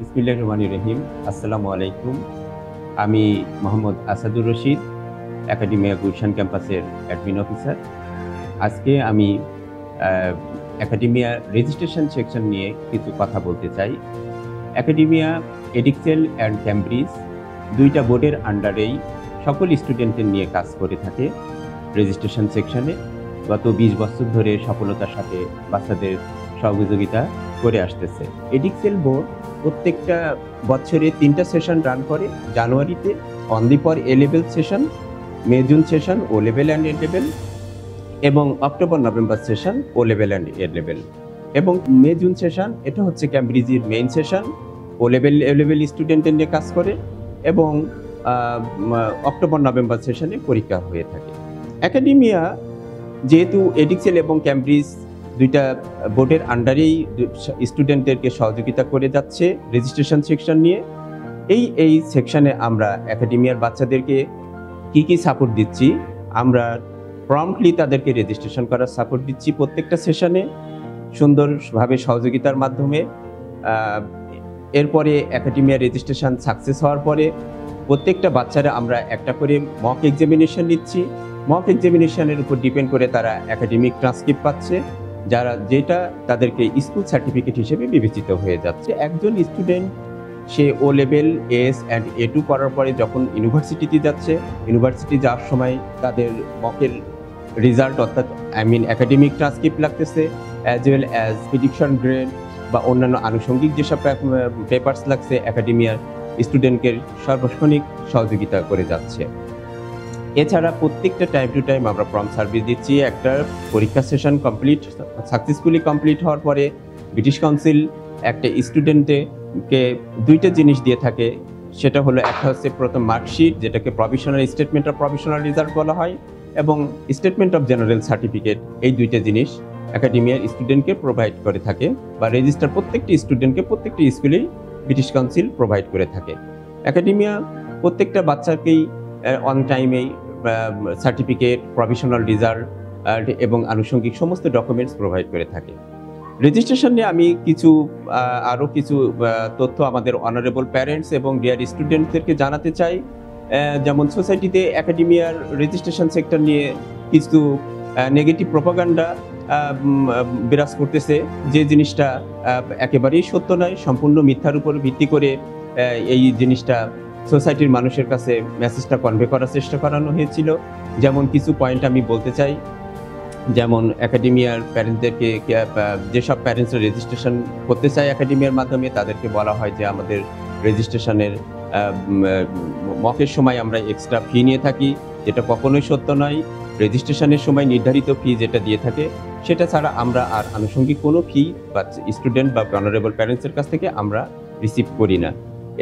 বিসমিল্লাহির রহমানির রহিম। আসসালামু আলাইকুম। আমি মোহাম্মদ আসাদুর রশিদ, একাডেমিয়া গুলশান ক্যাম্পাসের অ্যাডমিন অফিসার। আজকে আমি একাডেমিয়া রেজিস্ট্রেশন সেকশন নিয়ে কিছু কথা বলতে চাই। একাডেমিয়া এডিক্সেল অ্যান্ড ক্যামব্রিজ দুইটা বোর্ডের আন্ডারেই সকল স্টুডেন্টদের নিয়ে কাজ করে থাকে রেজিস্ট্রেশন সেকশনে। গত 20 বছর ধরে সফলতার সাথে বাচ্চাদের সহযোগিতা করে আসতেছে। এডিক্সেল বোর্ড প্রত্যেকটা বছরে 3টা সেশন রান করে। জানুয়ারিতে only for A level session, May June session O level and A level, এবং October November session O level and A level. এবং মে জুন সেশন এটা হচ্ছে ক্যামব্রিজের main session, O level A level স্টুডেন্টদের নিয়ে কাজ করে, এবং অক্টোবর নভেম্বর সেশনে পরীক্ষা হয়ে থাকে। একাডেমিয়া যেহেতু এডিক্সেল এবং ক্যামব্রিজ দুইটা বোর্ডের আন্ডারেই স্টুডেন্টদেরকে সহযোগিতা করে যাচ্ছে রেজিস্ট্রেশন সেকশন নিয়ে, এই সেকশনে আমরা একাডেমিয়ার বাচ্চাদেরকে কি সাপোর্ট দিচ্ছি। আমরা প্রম্পটলি তাদেরকে রেজিস্ট্রেশন করার সাপোর্ট দিচ্ছি প্রত্যেকটা সেশনে সুন্দরভাবে সহযোগিতার মাধ্যমে। এরপরে একাডেমিয়া রেজিস্ট্রেশন সাকসেস হওয়ার পরে প্রত্যেকটা বাচ্চারা আমরা একটা করে মক এক্সামিনেশন নিচ্ছি। মক এক্সামিনেশনের উপর ডিপেন্ড করে তারা একাডেমিক ট্রান্সক্রিপ্ট পাচ্ছে, যেটা তাদেরকে স্কুল সার্টিফিকেট হিসেবে বিবেচিত হয়ে যাচ্ছে। একজন স্টুডেন্ট সে O level AS and A2 করার পরে যখন ইউনিভার্সিটিতে যাচ্ছে, ইউনিভার্সিটি যাওয়ার সময় তাদের মকের রেজাল্ট অর্থাৎ একাডেমিক ট্রান্সক্রিপ্ট লাগতেছে, as well as prediction grade বা অন্যান্য আনুষঙ্গিক যেসব পেপারস লাগছে, একাডেমিয়ার স্টুডেন্টকে সার্বক্ষণিক সহযোগিতা করে যাচ্ছে। এছাড়া প্রত্যেকটা টাইম টু টাইম আমরা প্রম্পট সার্ভিস দিচ্ছি। একটা পরীক্ষা সেশন সাকসেসফুলি কমপ্লিট হওয়ার পরে ব্রিটিশ কাউন্সিল একটা স্টুডেন্টকে দুইটা জিনিস দিয়ে থাকে। সেটা হলো একটা হচ্ছে প্রথম মার্কশিট, যেটাকে provisional statement of provisional result বলা হয়, এবং স্টেটমেন্ট অফ জেনারেল সার্টিফিকেট। এই দুইটা জিনিস একাডেমিয়ার স্টুডেন্টকে প্রোভাইড করে থাকে, বা রেজিস্টার প্রত্যেকটি স্টুডেন্টকে প্রত্যেকটি স্কুলেই ব্রিটিশ কাউন্সিল প্রোভাইড করে থাকে। একাডেমিয়া প্রত্যেকটা বাচ্চাকেই অন টাইমেই সার্টিফিকেট, প্রভিশনাল রেজাল্ট এবং আনুষঙ্গিক সমস্ত ডকুমেন্টস প্রোভাইড করে থাকে। রেজিস্ট্রেশন নিয়ে আমি আরও কিছু তথ্য আমাদের অনারেবল প্যারেন্টস এবং ডিয়ার স্টুডেন্টদেরকে জানাতে চাই। যেমন সোসাইটিতে একাডেমিয়ার রেজিস্ট্রেশন সেক্টর নিয়ে কিছু নেগেটিভ প্রোপাগান্ডা বিরাজ করতেছে, যে জিনিসটা একেবারেই সত্য নয়, সম্পূর্ণ মিথ্যার উপর ভিত্তি করে এই জিনিসটা সোসাইটির মানুষের কাছে মেসেজটা কনভে করার চেষ্টা করানো হয়েছিল। যেমন কিছু পয়েন্ট আমি বলতে চাই। যেমন একাডেমিয়ার প্যারেন্টসদেরকে, যেসব প্যারেন্টসরা রেজিস্ট্রেশন করতে চায় একাডেমিয়ার মাধ্যমে, তাদেরকে বলা হয় যে আমাদের রেজিস্ট্রেশনের মকের সময় আমরা এক্সট্রা ফি নিয়ে থাকি, যেটা কখনোই সত্য নয়। রেজিস্ট্রেশনের সময় নির্ধারিত ফি যেটা দিয়ে থাকে, সেটা ছাড়া আমরা আর আনুষঙ্গিক কোনো ফি বা স্টুডেন্ট বা অনারেবল প্যারেন্টসের কাছ থেকে আমরা রিসিভ করি না।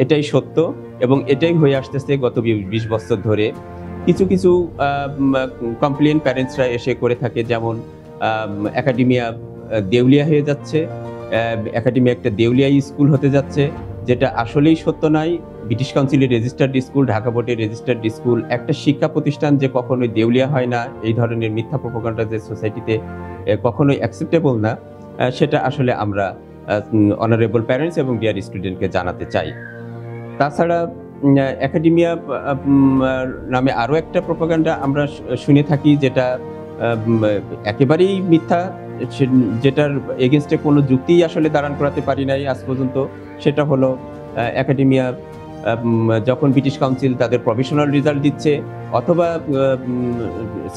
এটাই সত্য, এবং এটাই হয়ে আসতেছে গত 20 বছর ধরে। কিছু কমপ্লেন প্যারেন্টসরা এসে করে থাকে, যেমন একাডেমিয়া দেউলিয়া হয়ে যাচ্ছে, একাডেমিয়া একটা দেউলিয়া স্কুল হতে যাচ্ছে, যেটা আসলেই সত্য নয়। ব্রিটিশ কাউন্সিলের রেজিস্টার্ড স্কুল, ঢাকা বোর্ডের রেজিস্টার্ড স্কুল, একটা শিক্ষা প্রতিষ্ঠান যে কখনোই দেউলিয়া হয় না, এই ধরনের মিথ্যা প্রোপাগান্ডা যে সোসাইটিতে কখনোই অ্যাকসেপ্টেবল না, সেটা আসলে আমরা অনারেবল প্যারেন্টস এবং ডিয়ার স্টুডেন্টকে জানাতে চাই। তাছাড়া একাডেমিয়া নামে আরও একটা প্রোপাগান্ডা আমরা শুনে থাকি, যেটা একেবারেই মিথ্যা, যেটার এগেনস্টে কোনো যুক্তিই আসলে দাঁড়ান করাতে পারি নাই আজ পর্যন্ত। সেটা হলো একাডেমিয়া যখন ব্রিটিশ কাউন্সিল তাদের প্রভিশনাল রেজাল্ট দিচ্ছে অথবা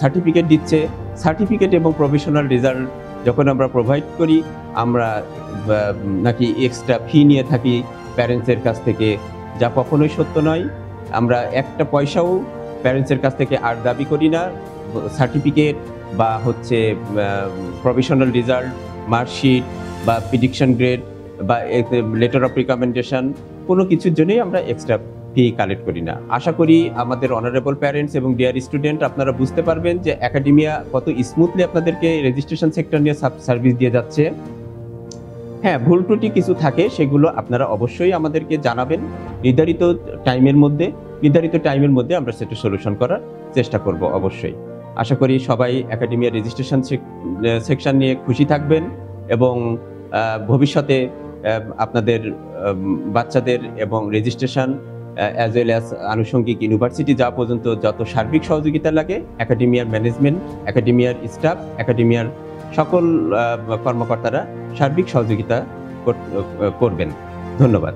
সার্টিফিকেট দিচ্ছে, সার্টিফিকেট এবং প্রভিশনাল রেজাল্ট যখন আমরা প্রোভাইড করি, আমরা নাকি এক্সট্রা ফি নিয়ে থাকি প্যারেন্টসের কাছ থেকে, যা কখনোই সত্য নয়। আমরা একটা পয়সাও প্যারেন্টসের কাছ থেকে আর দাবি করি না। সার্টিফিকেট বা হচ্ছে প্রভিশনাল রেজাল্ট, মার্কশিট বা প্রেডিকশন গ্রেড বা লেটার অফ রিকমেন্ডেশন, কোনো কিছুর জন্যই আমরা এক্সট্রা ফি কালেক্ট করি না। আশা করি আমাদের অনারেবল প্যারেন্টস এবং ডিয়ার স্টুডেন্ট আপনারা বুঝতে পারবেন যে একাডেমিয়া কত স্মুথলি আপনাদেরকে রেজিস্ট্রেশন সেক্টর নিয়ে সার্ভিস দিয়ে যাচ্ছে। হ্যাঁ, ভুল ত্রুটি কিছু থাকে, সেগুলো আপনারা অবশ্যই আমাদেরকে জানাবেন। নির্ধারিত টাইমের মধ্যে আমরা সেটা সলিউশন করার চেষ্টা করব অবশ্যই। আশা করি সবাই একাডেমিয়া রেজিস্ট্রেশন সেকশন নিয়ে খুশি থাকবেন, এবং ভবিষ্যতে আপনাদের বাচ্চাদের এবং রেজিস্ট্রেশন অ্যাজ ওয়েল অ্যাজ আনুষঙ্গিক ইউনিভার্সিটি যাওয়া পর্যন্ত যত সার্বিক সহযোগিতা লাগে একাডেমিয়ার ম্যানেজমেন্ট, একাডেমিয়ার স্টাফ, একাডেমিয়ার সকল কর্মকর্তারা সার্বিক সহযোগিতা করবেন। ধন্যবাদ।